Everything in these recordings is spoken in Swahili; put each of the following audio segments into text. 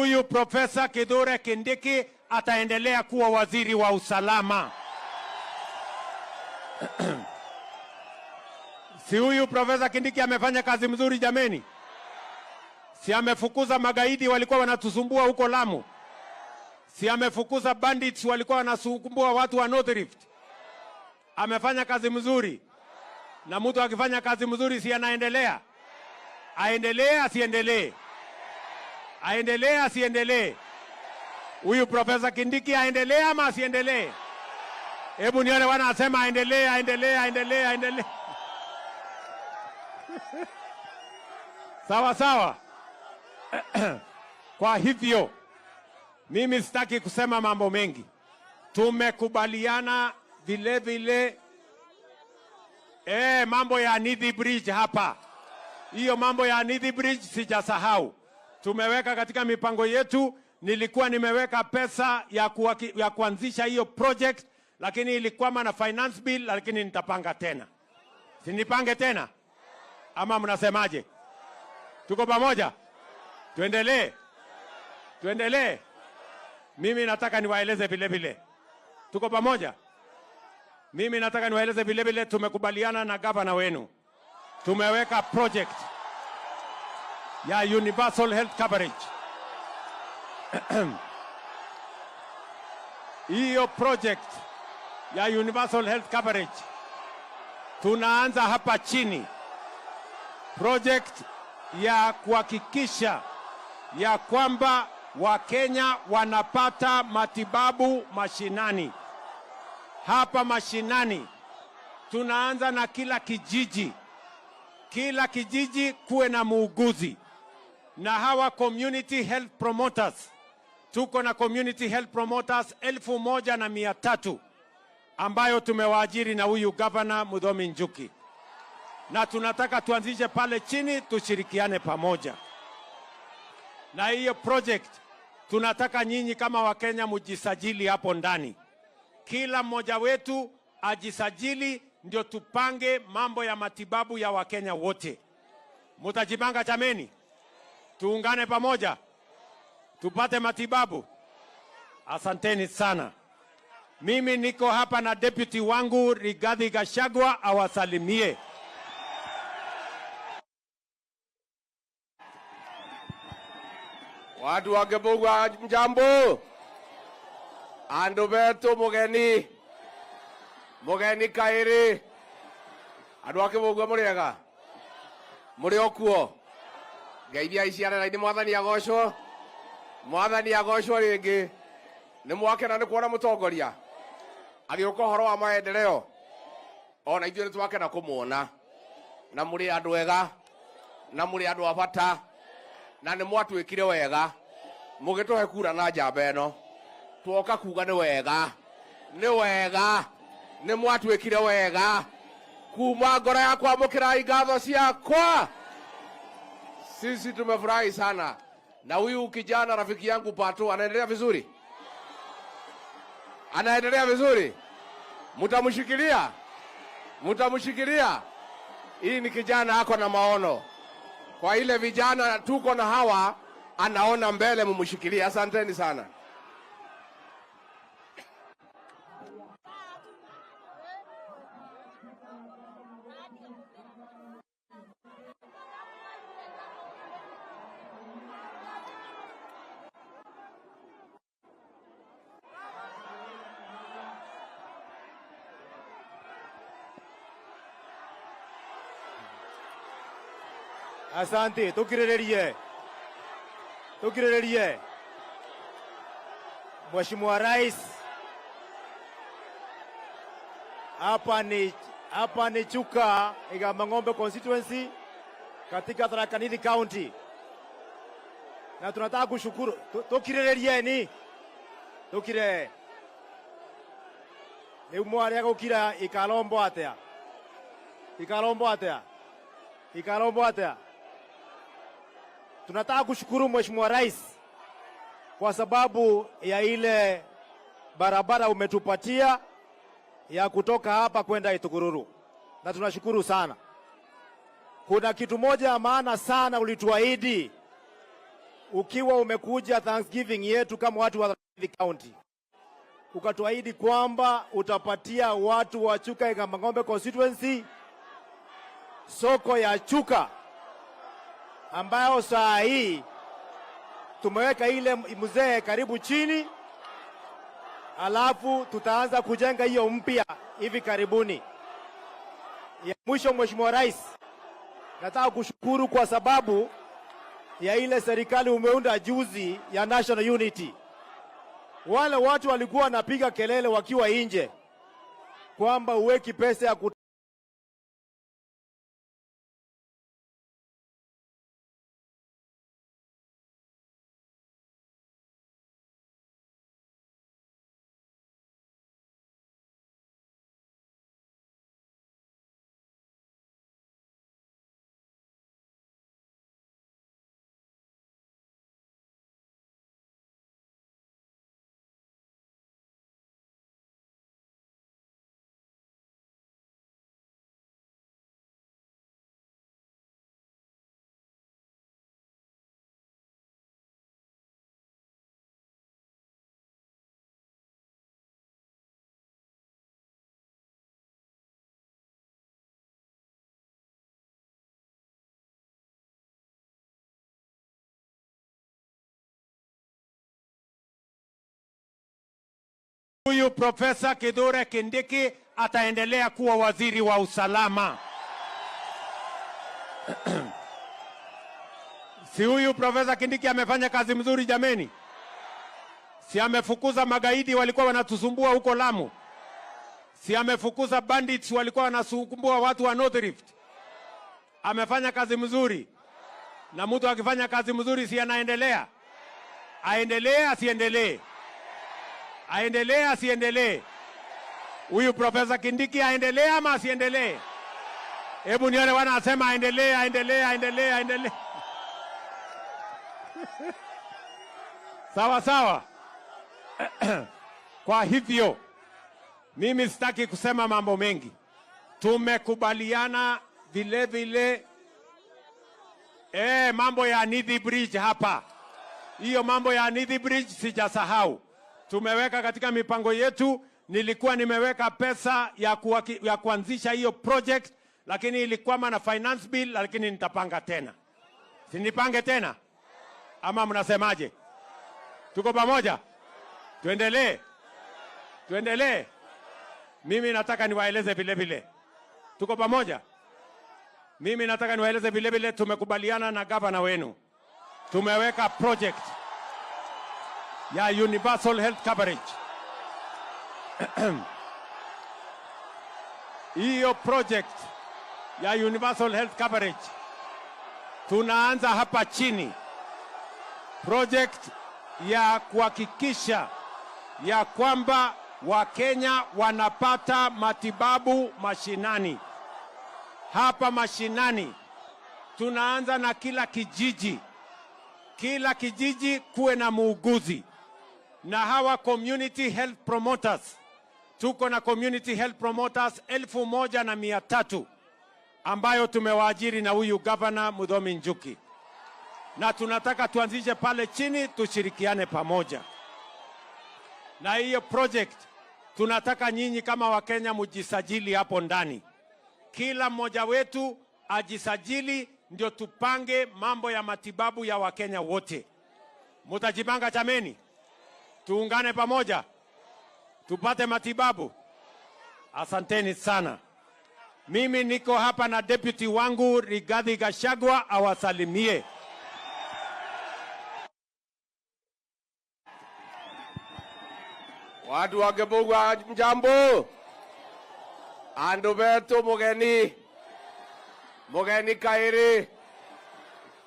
Huyu Profesa Kithure Kindiki ataendelea kuwa waziri wa usalama. Si huyu Profesa Kindiki amefanya kazi mzuri jameni? Si amefukuza magaidi walikuwa wanatusumbua huko Lamu? Si amefukuza bandits walikuwa wanasumbua watu wa North Rift? Amefanya kazi mzuri. Na mtu akifanya kazi mzuri si anaendelea? Aendelee asiendelee? Aendelee asiendelee? Huyu Profesa Kindiki aendelee ama asiendelee? Hebu nione wanasema aendelee, aendelee, aendelee, aendelee. Sawa sawa. Kwa hivyo mimi sitaki kusema mambo mengi. Tumekubaliana vile vile mambo ya Nithi Bridge hapa. Hiyo mambo ya Nithi Bridge sijasahau. Tumeweka katika mipango yetu. Nilikuwa nimeweka pesa ya kuanzisha hiyo project, lakini ilikwama na finance bill, lakini nitapanga tena. Si nipange tena? Ama mnasemaje? Tuko pamoja? Tuendelee? Tuendelee? Mimi nataka niwaeleze vile vile. Tuko pamoja? Mimi nataka niwaeleze vile vile tumekubaliana na gavana wenu. Tumeweka project ya universal health coverage. Hiyo project ya universal health coverage tunaanza hapa chini. Project ya kuhakikisha ya kwamba Wakenya wanapata matibabu mashinani. Hapa mashinani tunaanza na kila kijiji. Kila kijiji kuwe na muuguzi. Na hawa community health promoters, tuko na community health promoters 1,300 ambayo tumewaajiri na huyu Governor Muthomi Njuki. Na tunataka tuanzishe pale chini, tushirikiane pamoja. Na hiyo project tunataka nyinyi kama Wakenya mujisajili hapo ndani. Kila mmoja wetu ajisajili ndio tupange mambo ya matibabu ya Wakenya wote. Mutajipanga jameni? Tuungane pamoja. Tupate matibabu. Asanteni sana. Mimi niko hapa na deputy wangu Rigathi Gachagua awasalimie. Watu wa Kibugwa mjambo. Andu betu mugeni kairi. Andu wa Kibugwa muriega. Muri okuo. Ngeithia iciara na ni mwathani agocwo. Mwathani agocwo ringi. Ni mwakena ni kuona mutongoria. Agioka horo wa maendeleo. Ona ithuĩ nĩtwakena kũmuona. Na muri andu ega. Na muri andu abata. Na nĩ mwatwĩkire wega. Mũgĩtũhe kura na njamba ĩno. Tuoka kuga nĩ wega. Nĩ wega. Nĩ mwatwĩkire wega. Kuma ngoro yakwa mũkĩrai ngatho ciakwa. Sisi tumefurahi sana. Na huyu kijana rafiki yangu Pato anaendelea vizuri. Anaendelea vizuri. Mutamshikilia. Mutamshikilia. Hii ni kijana ako na maono. Kwa ile vijana tuko na hawa anaona mbele, mumshikilie. Asanteni sana. Asante, tukiriririe. Mheshimiwa Rais, hapa ni Chuka Igamang'ombe constituency katika Tharaka Nithi County. Na tunataka kushukuru. Tukiriririe. Ni mwari agukira ikalombo atea. Tunataka kushukuru Mheshimiwa Rais kwa sababu ya ile barabara umetupatia ya kutoka hapa kwenda Itukururu. Na tunashukuru sana. Kuna kitu moja maana sana ulituahidi ukiwa umekuja Thanksgiving yetu kama watu wa Rift County, ukatuahidi kwamba utapatia watu wa Chuka Ikamang'ombe constituency soko ya Chuka, ambayo saa hii tumeweka ile mzee karibu chini, alafu tutaanza kujenga hiyo mpya hivi karibuni. Ya mwisho, Mheshimiwa Rais, nataka kushukuru kwa sababu ya ile serikali umeunda juzi ya National Unity. Wale watu walikuwa wanapiga kelele wakiwa nje kwamba uweki pesa ya Huyu Profesa Kithure Kindiki ataendelea kuwa waziri wa usalama. Si huyu Profesa Kindiki amefanya kazi mzuri jameni? Si amefukuza magaidi walikuwa wanatusumbua huko Lamu? Si amefukuza bandits walikuwa wanasumbua watu wa North Rift? Amefanya kazi mzuri. Na mtu akifanya kazi mzuri si anaendelea? Aendelee asiendelee? Aendelee asiendelee? Huyu Profesa Kindiki aendelee ama asiendelee? Hebu nione wanasema aendelee, aendelee, aendelee, aendelee. Sawa sawa. Kwa hivyo mimi sitaki kusema mambo mengi. Tumekubaliana vile vile mambo ya Nithi Bridge hapa. Hiyo mambo ya Nithi Bridge sijasahau. Tumeweka katika mipango yetu. Nilikuwa nimeweka pesa ya kuanzisha hiyo project, lakini ilikwama na finance bill, lakini nitapanga tena. Si nipange tena? Ama mnasemaje? Tuko pamoja? Tuendelee? Tuendelee? Mimi nataka niwaeleze vile vile. Tuko pamoja? Mimi nataka niwaeleze vile vile tumekubaliana na gavana wenu. Tumeweka project ya universal health coverage. Hiyo project ya universal health coverage tunaanza hapa chini. Project ya kuhakikisha ya kwamba Wakenya wanapata matibabu mashinani. Hapa mashinani tunaanza na kila kijiji. Kila kijiji kuwe na muuguzi. Na hawa community health promoters, tuko na community health promoters 1,300 ambayo tumewaajiri na huyu Governor Muthomi Njuki. Na tunataka tuanzishe pale chini, tushirikiane pamoja. Na hiyo project tunataka nyinyi kama Wakenya mujisajili hapo ndani. Kila mmoja wetu ajisajili, ndio tupange mambo ya matibabu ya Wakenya wote. Mutajipanga chameni? Tuungane pamoja tupate matibabu. Asanteni sana. Mimi niko hapa na deputy wangu Rigathi Gachagua awasalimie. Watu wa Kibugwa mjambo. Andu betu mugeni kairi.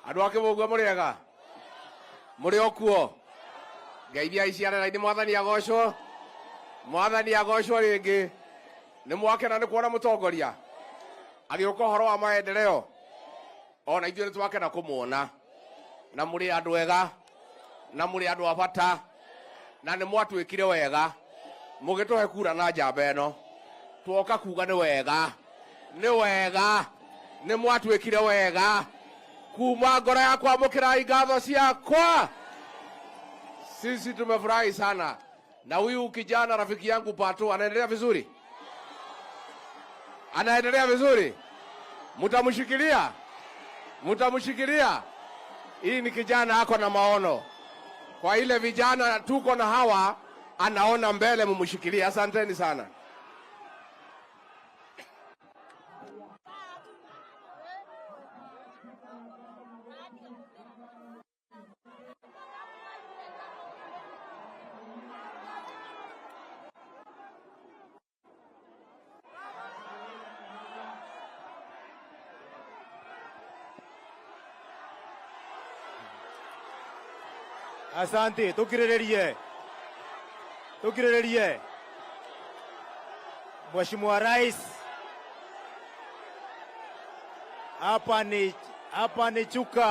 Andu wa Kibugwa muriega. Muri okuo. Ngeithia iciarera ini mwathani agocwo. Mwathani agocwo ringi. Ni mwakena ni kuona mutongoria agioka horo wa maendeleo. Ona ithuĩ nĩ twakena kumuona. Na muri andu ega. Na muri andu a bata. Na nĩ mwatwĩkire wega. Mũgĩtũhe kura na njamba ĩno. Tuoka kuga nĩ wega. Nĩ wega. Nĩ mwatwĩkire wega. kuma ngoro yakwa mukirai ngatho ciakwa. Sisi tumefurahi sana na huyu kijana rafiki yangu Pato anaendelea vizuri, anaendelea vizuri. Mtamshikilia, mtamshikilia. Hii ni kijana ako na maono, kwa ile vijana tuko na hawa anaona mbele, mumshikilie. Asanteni sana. Asante, tukirelerie. Mheshimiwa Rais, hapa ni Chuka.